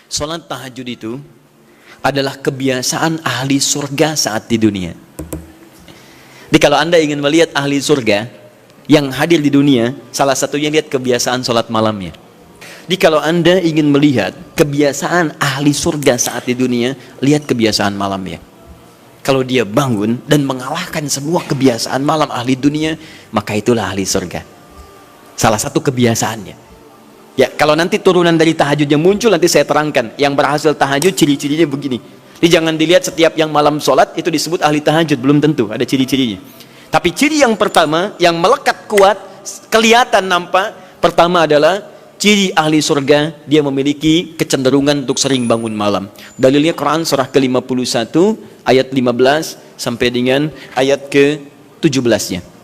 Salat tahajud itu adalah kebiasaan ahli surga saat di dunia. Jadi kalau Anda ingin melihat ahli surga yang hadir di dunia, salah satunya lihat kebiasaan salat malamnya. Jadi kalau Anda ingin melihat kebiasaan ahli surga saat di dunia, lihat kebiasaan malamnya. Kalau dia bangun dan mengalahkan semua kebiasaan malam ahli dunia, maka itulah ahli surga. Salah satu kebiasaannya. Ya, kalau nanti turunan dari tahajud yang muncul, nanti saya terangkan. Yang berhasil tahajud, ciri-cirinya begini. Jadi jangan dilihat setiap yang malam sholat, itu disebut ahli tahajud. Belum tentu, ada ciri-cirinya. Tapi ciri yang pertama, yang melekat kuat, kelihatan nampak, pertama adalah ciri ahli surga, dia memiliki kecenderungan untuk sering bangun malam. Dalilnya Quran surah ke-51, ayat 15, sampai dengan ayat ke-17-nya.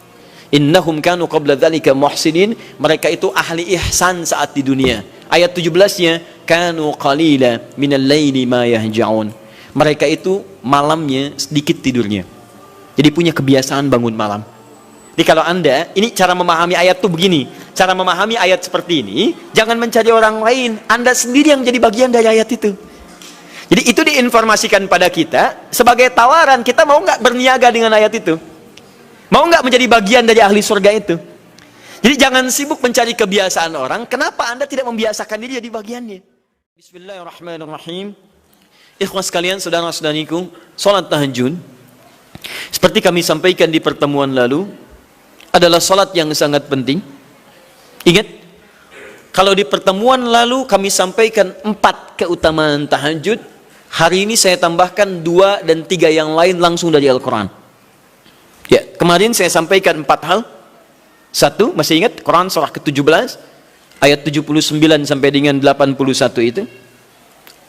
Innahum kanu qabla dzalika muhsinin, mereka itu ahli ihsan saat di dunia. Ayat 17-nya, kanu qalila minal laili ma yahja'un. Mereka itu malamnya sedikit tidurnya. Jadi punya kebiasaan bangun malam. Jadi kalau Anda, ini cara memahami ayat itu begini. Cara memahami ayat seperti ini, jangan mencari orang lain. Anda sendiri yang jadi bagian dari ayat itu. Jadi itu diinformasikan pada kita sebagai tawaran, kita mau nggak berniaga dengan ayat itu? Mau nggak menjadi bagian dari ahli surga itu? Jadi jangan sibuk mencari kebiasaan orang. Kenapa Anda tidak membiasakan diri jadi bagiannya? Bismillahirrahmanirrahim. Ikhwas sekalian, saudara-saudariku, salat tahajud seperti kami sampaikan di pertemuan lalu adalah salat yang sangat penting. Ingat, kalau di pertemuan lalu kami sampaikan 4 keutamaan tahajud, hari ini saya tambahkan 2 dan 3 yang lain langsung dari Al-Quran. Ya, kemarin saya sampaikan 4 hal. 1, masih ingat Quran surah ke-17 ayat 79 sampai dengan 81 itu.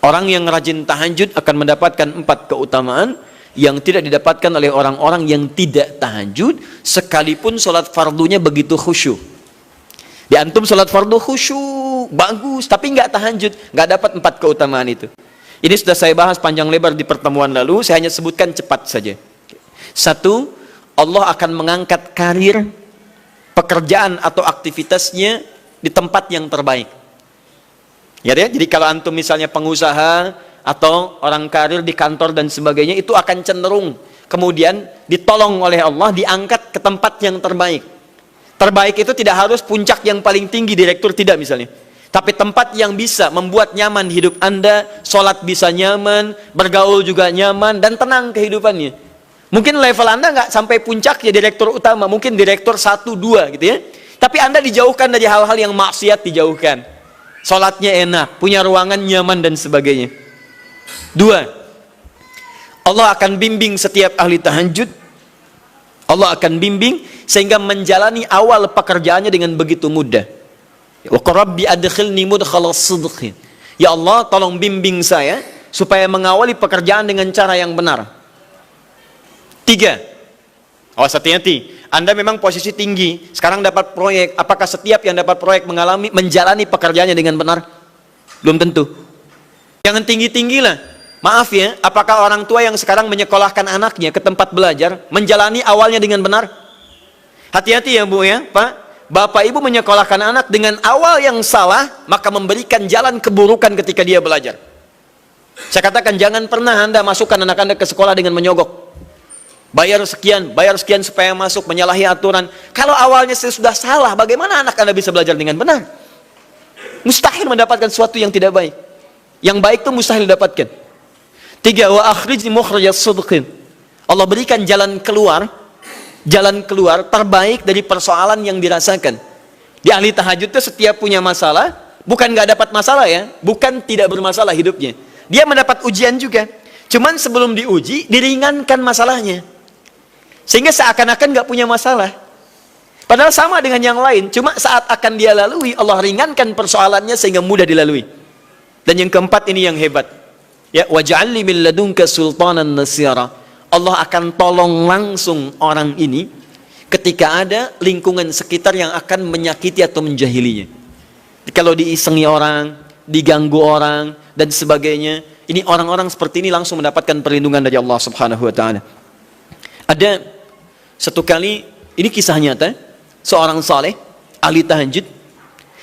Orang yang rajin tahajud akan mendapatkan 4 keutamaan yang tidak didapatkan oleh orang-orang yang tidak tahajud, sekalipun sholat fardunya begitu khusyuk. Di antum sholat fardu khusyuk, bagus, tapi nggak tahajud, nggak dapat 4 keutamaan itu. Ini sudah saya bahas panjang lebar di pertemuan lalu, saya hanya sebutkan cepat saja. 1, Allah akan mengangkat karir, pekerjaan atau aktivitasnya di tempat yang terbaik. Ya, jadi kalau antum misalnya pengusaha atau orang karir di kantor dan sebagainya, itu akan cenderung kemudian ditolong oleh Allah, diangkat ke tempat yang terbaik. Terbaik itu tidak harus puncak yang paling tinggi, direktur, tidak misalnya. Tapi tempat yang bisa membuat nyaman hidup Anda, sholat bisa nyaman, bergaul juga nyaman, dan tenang kehidupannya. Mungkin level Anda nggak sampai puncak ya direktur utama, mungkin direktur 1, 2 gitu ya. Tapi Anda dijauhkan dari hal-hal yang maksiat, dijauhkan. Sholatnya enak, punya ruangan nyaman dan sebagainya. 2, Allah akan bimbing setiap ahli tahajud. Allah akan bimbing sehingga menjalani awal pekerjaannya dengan begitu mudah. Wa rabbi adkhilni mudkhalas sidqin. Ya Allah, tolong bimbing saya supaya mengawali pekerjaan dengan cara yang benar. 3, awas hati-hati, Anda memang posisi tinggi, sekarang dapat proyek, apakah setiap yang dapat proyek menjalani pekerjaannya dengan benar? Belum tentu. Jangan tinggi-tinggilah. Maaf ya, apakah orang tua yang sekarang menyekolahkan anaknya ke tempat belajar menjalani awalnya dengan benar? Hati-hati ya Bu ya, Pak. Bapak Ibu menyekolahkan anak dengan awal yang salah, maka memberikan jalan keburukan ketika dia belajar. Saya katakan jangan pernah Anda masukkan anak Anda ke sekolah dengan menyogok. Bayar sekian supaya masuk, menyalahi aturan. Kalau awalnya sudah salah, bagaimana anak Anda bisa belajar dengan benar? Mustahil mendapatkan sesuatu yang tidak baik. Yang baik itu mustahil didapatkan. 3, wa akhrijni mukhrajas sidqin. Allah berikan jalan keluar terbaik dari persoalan yang dirasakan. Di ahli tahajud itu setiap punya masalah, bukan nggak dapat masalah ya, bukan tidak bermasalah hidupnya. Dia mendapat ujian juga. Cuman sebelum diuji, diringankan masalahnya. Sehingga seakan-akan nggak punya masalah. Padahal sama dengan yang lain. Cuma saat akan dia lalui, Allah ringankan persoalannya sehingga mudah dilalui. Dan yang keempat ini yang hebat. Ya, waj'alni min ladunka sultanan nasira. Allah akan tolong langsung orang ini ketika ada lingkungan sekitar yang akan menyakiti atau menjahilinya. Kalau diisengi orang, diganggu orang, dan sebagainya, ini orang-orang seperti ini langsung mendapatkan perlindungan dari Allah Subhanahu wa Ta'ala. Ada satu kali, ini kisah nyata, seorang saleh, ahli tahajud,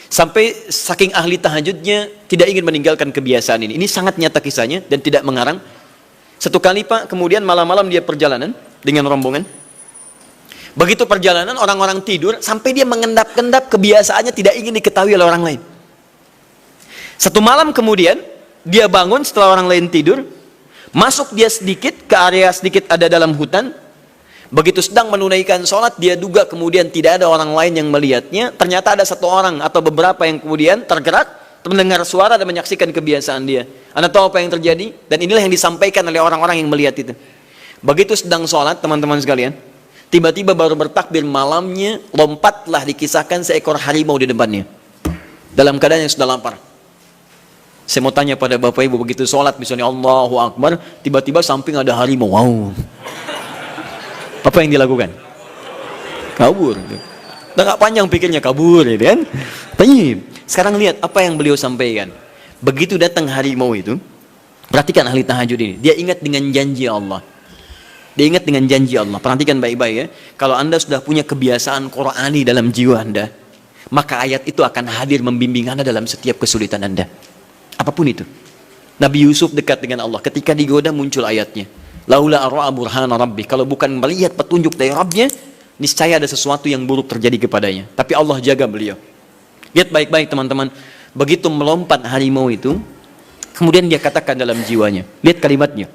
Sampai saking ahli tahajudnya tidak ingin meninggalkan kebiasaan ini. Ini sangat nyata kisahnya dan tidak mengarang. Satu kali Pak, kemudian malam-malam dia perjalanan dengan rombongan. Begitu perjalanan orang-orang tidur sampai dia mengendap-endap, kebiasaannya tidak ingin diketahui oleh orang lain. Satu malam kemudian dia bangun setelah orang lain tidur, masuk dia sedikit ke area sedikit ada dalam hutan. Begitu sedang menunaikan sholat, dia duga kemudian tidak ada orang lain yang melihatnya. Ternyata ada satu orang atau beberapa yang kemudian tergerak, mendengar suara dan menyaksikan kebiasaan dia. Anda tahu apa yang terjadi? Dan inilah yang disampaikan oleh orang-orang yang melihat itu. Begitu sedang sholat, teman-teman sekalian, tiba-tiba baru bertakbir malamnya, lompatlah dikisahkan seekor harimau di depannya. Dalam keadaan yang sudah lapar. Saya mau tanya pada Bapak Ibu, begitu sholat, misalnya Allahu Akbar, tiba-tiba samping ada harimau. Wow. Apa yang dilakukan? Kabur. Udah gak panjang pikirnya, kabur gitu kan. Tapi sekarang lihat apa yang beliau sampaikan. Begitu datang harimau itu, perhatikan ahli tahajud ini, dia ingat dengan janji Allah. Dia ingat dengan janji Allah. Perhatikan baik-baik ya. Kalau Anda sudah punya kebiasaan Qur'ani dalam jiwa Anda, maka ayat itu akan hadir membimbing Anda dalam setiap kesulitan Anda. Apapun itu. Nabi Yusuf dekat dengan Allah, ketika digoda muncul ayatnya. Laula ara'a burhana rabbi. Kalau bukan melihat petunjuk dari Rabbnya, niscaya ada sesuatu yang buruk terjadi kepadanya. Tapi Allah jaga beliau. Lihat baik-baik teman-teman. Begitu melompat harimau itu, kemudian dia katakan dalam jiwanya. Lihat kalimatnya.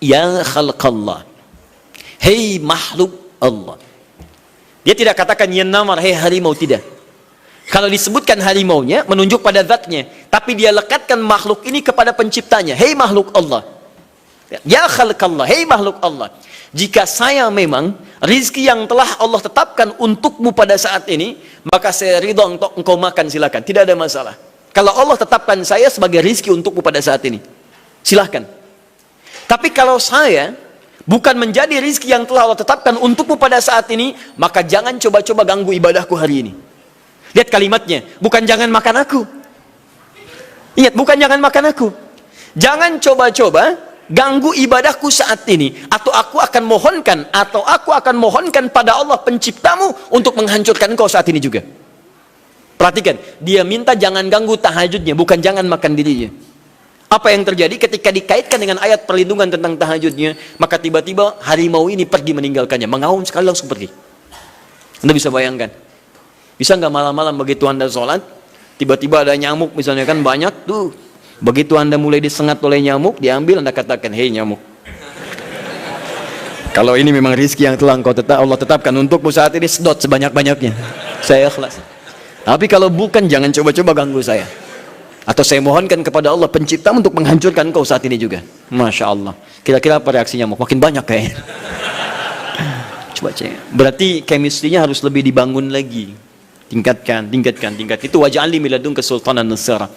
Ya khalqallah. Hei makhluk Allah. Dia tidak katakan ya namar, hei harimau, tidak. Kalau disebutkan harimaunya, menunjuk pada zatnya. Tapi dia lekatkan makhluk ini kepada penciptanya. Hei makhluk Allah. Ya khalqallah, hei makhluk Allah. Jika saya memang rizki yang telah Allah tetapkan untukmu pada saat ini, maka saya ridho untuk engkau makan, silakan, tidak ada masalah. Kalau Allah tetapkan saya sebagai rizki untukmu pada saat ini, silahkan. Tapi kalau saya bukan menjadi rizki yang telah Allah tetapkan untukmu pada saat ini, maka jangan coba-coba ganggu ibadahku hari ini. Lihat kalimatnya, bukan jangan makan aku. Ingat, bukan jangan makan aku. Jangan coba-coba ganggu ibadahku saat ini, atau aku akan mohonkan pada Allah penciptamu untuk menghancurkan engkau saat ini juga. Perhatikan, dia minta jangan ganggu tahajudnya, bukan jangan makan dirinya. Apa yang terjadi ketika dikaitkan dengan ayat perlindungan tentang tahajudnya, maka tiba-tiba harimau ini pergi meninggalkannya, mengaum sekali langsung pergi. Anda bisa bayangkan, bisa nggak malam-malam begitu Anda sholat, tiba-tiba ada nyamuk misalnya kan banyak tuh. Begitu Anda mulai disengat oleh nyamuk, diambil, Anda katakan, hei nyamuk, kalau ini memang rizki yang telah Allah tetapkan untukmu saat ini, sedot sebanyak-banyaknya, saya ikhlas. Tapi kalau bukan, jangan coba-coba ganggu saya. Atau saya mohonkan kepada Allah pencipta untuk menghancurkan kau saat ini juga. Masya Allah. Kira-kira apa reaksi nyamuk? Makin banyak kayaknya. Coba cek. Berarti chemistry-nya harus lebih dibangun lagi. Tingkatkan. Itu waj'alni min ladunka sultanan nasira.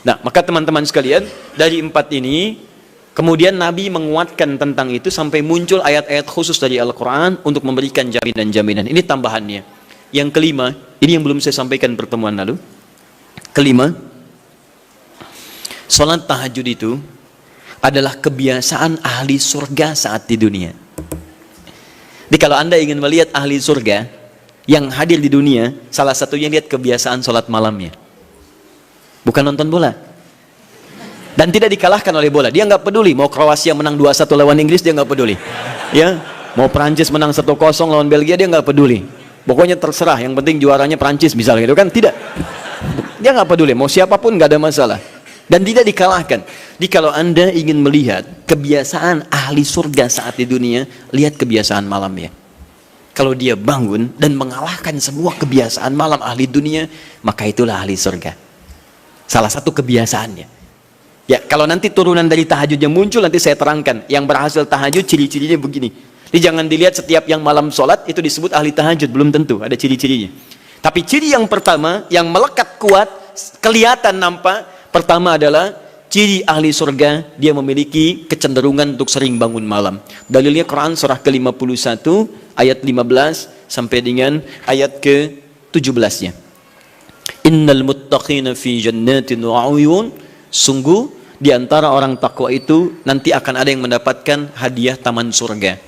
Nah, maka teman-teman sekalian, dari 4 ini, kemudian Nabi menguatkan tentang itu sampai muncul ayat-ayat khusus dari Al-Quran untuk memberikan jaminan-jaminan. Ini tambahannya. Yang kelima, ini yang belum saya sampaikan pertemuan lalu. Kelima, sholat tahajud itu adalah kebiasaan ahli surga saat di dunia. Jadi kalau Anda ingin melihat ahli surga yang hadir di dunia, salah satunya lihat kebiasaan sholat malamnya. Bukan nonton bola. Dan tidak dikalahkan oleh bola. Dia nggak peduli mau Kroasia menang 2-1 lawan Inggris, dia nggak peduli. Ya, mau Prancis menang 1-0 lawan Belgia, dia nggak peduli. Pokoknya terserah, yang penting juaranya Prancis misalnya gitu kan. Tidak. Dia nggak peduli, mau siapapun nggak ada masalah. Dan tidak dikalahkan. Jadi kalau Anda ingin melihat kebiasaan ahli surga saat di dunia, lihat kebiasaan malamnya. Kalau dia bangun dan mengalahkan semua kebiasaan malam ahli dunia, maka itulah ahli surga. Salah satu kebiasaannya. Ya, kalau nanti turunan dari tahajud yang muncul, nanti saya terangkan. Yang berhasil tahajud, ciri-cirinya begini. Jadi jangan dilihat setiap yang malam sholat, itu disebut ahli tahajud. Belum tentu, ada ciri-cirinya. Tapi ciri yang pertama, yang melekat kuat, kelihatan nampak, pertama adalah, ciri ahli surga, dia memiliki kecenderungan untuk sering bangun malam. Dalilnya Quran surah ke-51, ayat 15, sampai dengan ayat ke-17-nya. Innal muttaqina fi jannatin wa uyun. Sungguh di antara orang takwa itu nanti akan ada yang mendapatkan hadiah taman surga.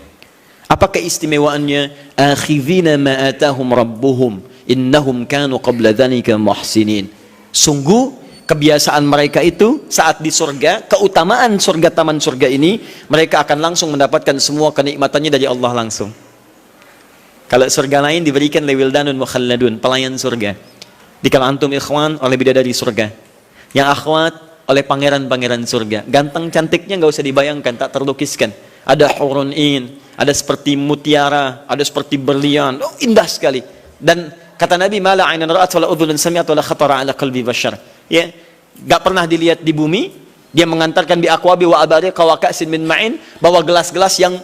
Apa keistimewaannya? Akhidhina ma atahum rabbuhum innahum kanu qabla dzalika muhsinin. Sungguh kebiasaan mereka itu saat di surga, keutamaan surga, taman surga ini, mereka akan langsung mendapatkan semua kenikmatannya dari Allah langsung. Kalau surga lain diberikan lewildanun mukhalladun, pelayan surga. Di kalau antum ikhwan oleh bidadari surga, yang akhwat oleh pangeran-pangeran surga. Ganteng cantiknya nggak usah dibayangkan, tak terlukiskan. Ada hurun in, ada seperti mutiara, ada seperti berlian, oh, indah sekali. Dan kata Nabi, mala ainan ra'at wala udhunun sami'at wala khatara ala qalbi bashar. Ya, nggak pernah dilihat di bumi. Dia mengantarkan bi aqwabi wa abariqa wa ka'sin min ma'in, bawa gelas-gelas yang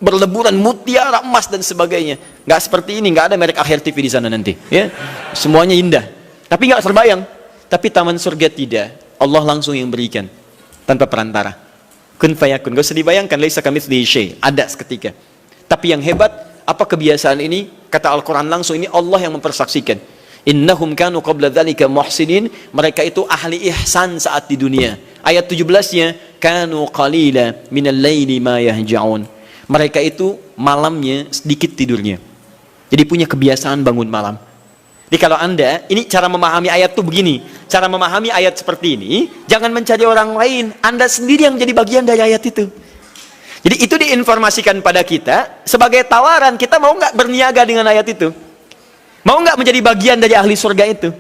berleburan mutiara, emas dan sebagainya. Nggak seperti ini, nggak ada merek Akhir TV di sana nanti. Ya, semuanya indah. Tapi nggak terbayang. Tapi taman surga tidak. Allah langsung yang berikan tanpa perantara. Kun fayakun. Gak usah dibayangkan, laisa kamitslihi syai', ada seketika. Tapi yang hebat, apa kebiasaan ini? Kata Al-Quran langsung, ini Allah yang mempersaksikan. Innahum kanu qabla dzalika muhsinin. Mereka itu ahli ihsan saat di dunia. Ayat 17-nya, kanu qalila minal laili ma yahja'un. Mereka itu malamnya sedikit tidurnya. Jadi punya kebiasaan bangun malam. Jadi kalau Anda, ini cara memahami ayat itu begini. Cara memahami ayat seperti ini, jangan mencari orang lain. Anda sendiri yang menjadi bagian dari ayat itu. Jadi itu diinformasikan pada kita sebagai tawaran. Kita mau nggak berniaga dengan ayat itu? Mau nggak menjadi bagian dari ahli surga itu?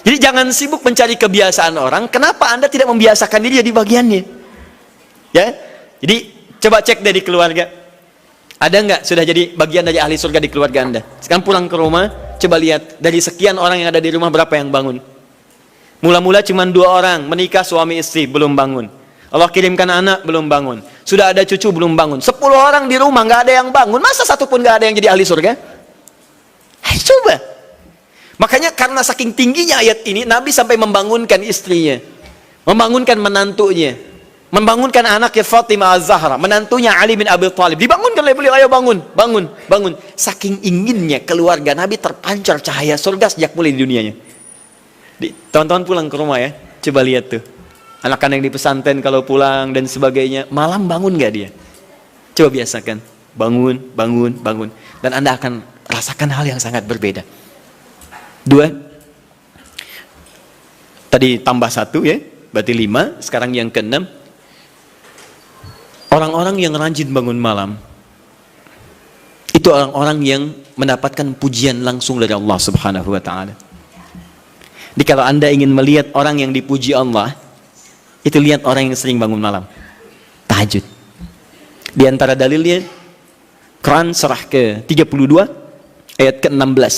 Jadi jangan sibuk mencari kebiasaan orang. Kenapa Anda tidak membiasakan diri jadi bagiannya? Ya, jadi coba cek dari keluarga. Ada nggak sudah jadi bagian dari ahli surga di keluarga Anda? Sekarang pulang ke rumah, coba lihat dari sekian orang yang ada di rumah berapa yang bangun. Mula-mula cuma 2 orang menikah suami istri belum bangun. Allah kirimkan anak belum bangun. Sudah ada cucu belum bangun. 10 orang di rumah nggak ada yang bangun. Masa satu pun nggak ada yang jadi ahli surga? Coba. Makanya karena saking tingginya ayat ini, Nabi sampai membangunkan istrinya, membangunkan menantunya, membangunkan anaknya Fatimah Az-Zahra, menantunya Ali bin Abi Thalib. Dibangunkan oleh beliau, ayo bangun, bangun, bangun. Saking inginnya keluarga Nabi terpancar cahaya surga sejak mulai di dunianya. Teman-teman pulang ke rumah ya, coba lihat tuh. Anak-anak yang di pesantren kalau pulang dan sebagainya, malam bangun gak dia? Coba biasakan, bangun, bangun, bangun. Dan Anda akan rasakan hal yang sangat berbeda. 2. Tadi tambah 1 ya, berarti 5. Sekarang yang ke-6. Orang-orang yang rajin bangun malam, itu orang-orang yang mendapatkan pujian langsung dari Allah Subhanahu wa ta'ala. Jadi kalau Anda ingin melihat orang yang dipuji Allah, itu lihat orang yang sering bangun malam, tahajud. Di antara dalilnya, Quran surah ke-32 ayat ke-16.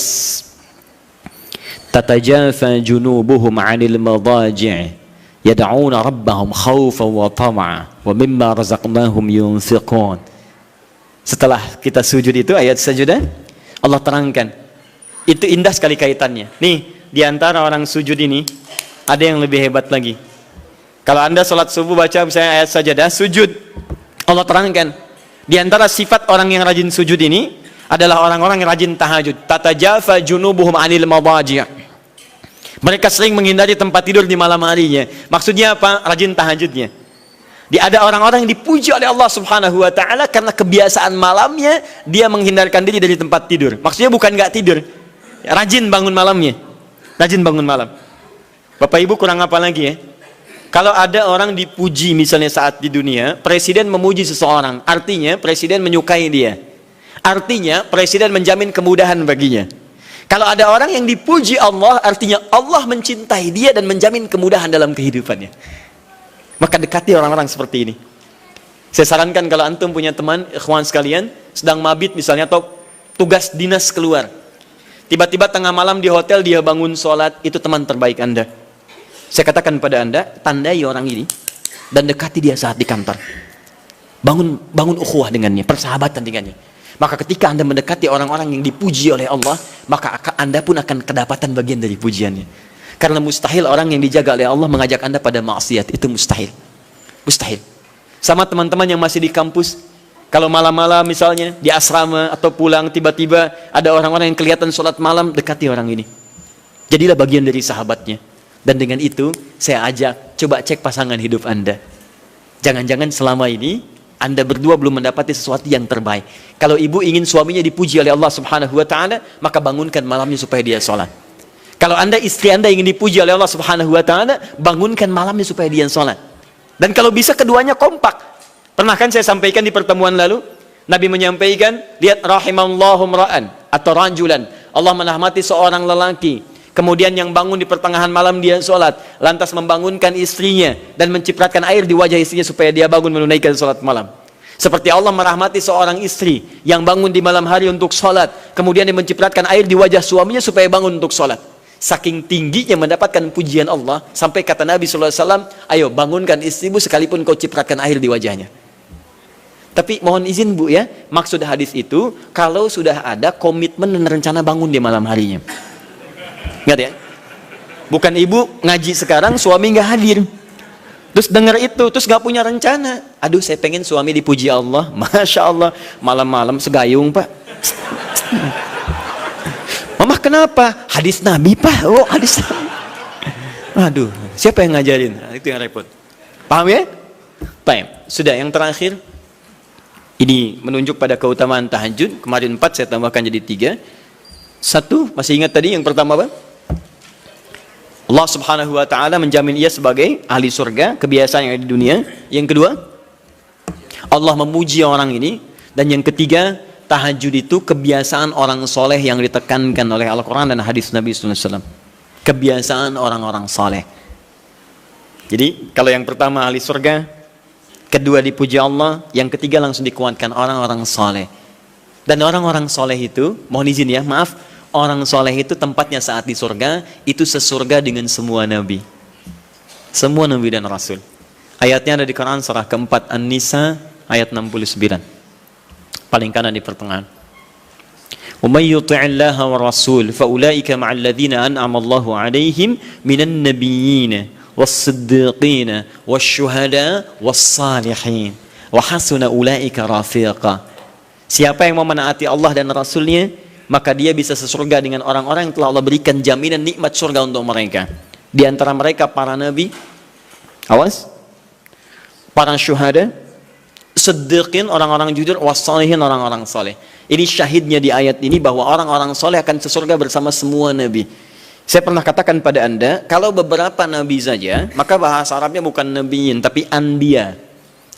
Tatajafa junubuhum 'anil madaji' yad'una rabbahum khawfan wa tam'a wa mimma razaqnahum yunfiqun. Setelah kita sujud itu ayat sajadah, Allah terangkan. Itu indah sekali kaitannya. Nih, di antara orang sujud ini ada yang lebih hebat lagi. Kalau Anda sholat subuh baca misalnya ayat sajadah, sujud, Allah terangkan. Di antara sifat orang yang rajin sujud ini adalah orang-orang yang rajin tahajud. Tatajafa junubuhum 'anil madaji'. Mereka sering menghindari tempat tidur di malam harinya. Maksudnya apa? Rajin tahajudnya. Ada orang-orang yang dipuji oleh Allah Subhanahu wa ta'ala karena kebiasaan malamnya dia menghindarkan diri dari tempat tidur. Maksudnya bukan nggak tidur, rajin bangun malamnya. Rajin bangun malam. Bapak Ibu kurang apa lagi ya? Kalau ada orang dipuji misalnya saat di dunia, presiden memuji seseorang, artinya presiden menyukai dia. Artinya presiden menjamin kemudahan baginya. Kalau ada orang yang dipuji Allah, artinya Allah mencintai dia dan menjamin kemudahan dalam kehidupannya. Maka dekati orang-orang seperti ini. Saya sarankan kalau antum punya teman, ikhwan sekalian, sedang mabit misalnya atau tugas dinas keluar. Tiba-tiba tengah malam di hotel dia bangun sholat, itu teman terbaik Anda. Saya katakan pada Anda, tandai orang ini dan dekati dia saat di kantor. Bangun ukhuwah dengannya, persahabatan dengannya. Maka ketika Anda mendekati orang-orang yang dipuji oleh Allah, maka Anda pun akan kedapatan bagian dari pujiannya. Karena mustahil orang yang dijaga oleh Allah mengajak Anda pada maksiat, itu mustahil. Mustahil. Sama teman-teman yang masih di kampus, kalau malam-malam misalnya di asrama atau pulang tiba-tiba ada orang-orang yang kelihatan sholat malam, dekati orang ini. Jadilah bagian dari sahabatnya. Dan dengan itu saya ajak, coba cek pasangan hidup Anda. Jangan-jangan selama ini Anda berdua belum mendapati sesuatu yang terbaik. Kalau ibu ingin suaminya dipuji oleh Allah Subhanahu wa ta'ala, maka bangunkan malamnya supaya dia sholat. Kalau istri Anda ingin dipuji oleh Allah Subhanahu wa taala, bangunkan malamnya supaya dia sholat. Dan kalau bisa keduanya kompak. Pernah kan saya sampaikan di pertemuan lalu, Nabi menyampaikan, lihat rahimallahu ra'an atau rajulan. Allah merahmati seorang lelaki, kemudian yang bangun di pertengahan malam dia sholat, lantas membangunkan istrinya dan mencipratan air di wajah istrinya supaya dia bangun menunaikan sholat malam. Seperti Allah merahmati seorang istri yang bangun di malam hari untuk sholat, kemudian dia mencipratan air di wajah suaminya supaya bangun untuk sholat. Saking tingginya mendapatkan pujian Allah, sampai kata Nabi SAW, ayo bangunkan istrimu sekalipun kau cipratkan air di wajahnya. Tapi mohon izin Bu ya, maksud hadis itu kalau sudah ada komitmen dan rencana bangun di malam harinya. Ingat ya, bukan ibu ngaji sekarang suami nggak hadir, terus dengar itu terus nggak punya rencana. Aduh saya pengen suami dipuji Allah, masya Allah malam-malam segayung Pak. Mama kenapa? Hadis Nabi Pak. Oh hadis Nabi. Aduh siapa yang ngajarin? Nah, itu yang repot. Paham ya? Baik. Sudah yang terakhir. Ini menunjuk pada keutamaan tahajud. Kemarin 4, saya tambahkan jadi 3. 1, masih ingat tadi yang pertama apa? Allah Subhanahu wa taala menjamin ia sebagai ahli surga, kebiasaan yang ada di dunia. Yang kedua, Allah memuji orang ini. Dan yang ketiga, tahajud itu kebiasaan orang soleh yang ditekankan oleh Al-Quran dan hadis Nabi SAW. Kebiasaan orang-orang soleh. Jadi kalau yang pertama ahli surga, kedua dipuji Allah, yang ketiga langsung dikuatkan orang-orang soleh. Dan orang-orang soleh itu, mohon izin ya, maaf, orang soleh itu tempatnya saat di surga, itu sesurga dengan semua nabi. Semua nabi dan rasul. Ayatnya ada di Quran surah keempat An-Nisa ayat 69. Paling kanan di pertengahan. وَمَنْ يُطِعِ اللَّهَ وَالرَّسُولَ فَأُولَٰئِكَ مَعَ الَّذِينَ أَنْعَمَ اللَّهُ عَلَيْهِمْ مِنَ النَّبِيِّينَ والصديقين والشهداء والصالحين وحسن أولئك رفيقا. Siapa yang mau menaati Allah dan Rasulnya, maka dia bisa sesurga dengan orang-orang yang telah Allah berikan jaminan nikmat surga untuk mereka. Di antara mereka para nabi, awas, para syuhada, siddiqin orang-orang jujur, wassalihin orang-orang saleh. Ini syahidnya di ayat ini bahwa orang-orang saleh akan sesurga bersama semua nabi. Saya pernah katakan pada Anda, kalau beberapa nabi saja, maka bahasa Arabnya bukan nabiyin, tapi anbiya.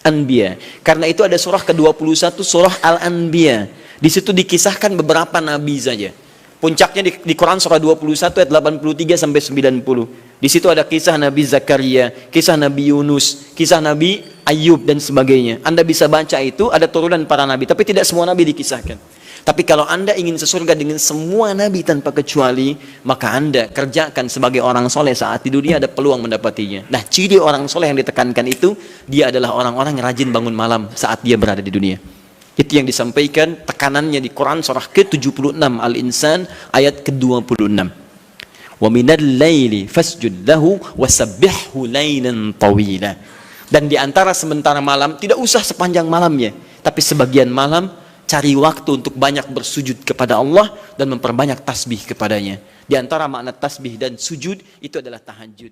Anbiya. Karena itu ada surah ke-21, surah Al-Anbiya. Di situ dikisahkan beberapa nabi saja. Puncaknya di Quran surah 21 ayat 83 sampai 90. Di situ ada kisah Nabi Zakaria, kisah Nabi Yunus, kisah Nabi Ayub dan sebagainya. Anda bisa baca itu, ada turunan para nabi, tapi tidak semua nabi dikisahkan. Tapi kalau Anda ingin sesurga dengan semua nabi tanpa kecuali, maka Anda kerjakan sebagai orang soleh saat di dunia, ada peluang mendapatinya. Nah, ciri orang soleh yang ditekankan itu, dia adalah orang-orang yang rajin bangun malam saat dia berada di dunia. Itu yang disampaikan tekanannya di Quran surah ke-76 Al-Insan ayat ke-26. Wa minal laili fasjud lahu wasabbihhu lailan tawila. Dan di antara sementara malam, tidak usah sepanjang malamnya, tapi sebagian malam cari waktu untuk banyak bersujud kepada Allah dan memperbanyak tasbih kepadanya. Di antara makna tasbih dan sujud itu adalah tahajud.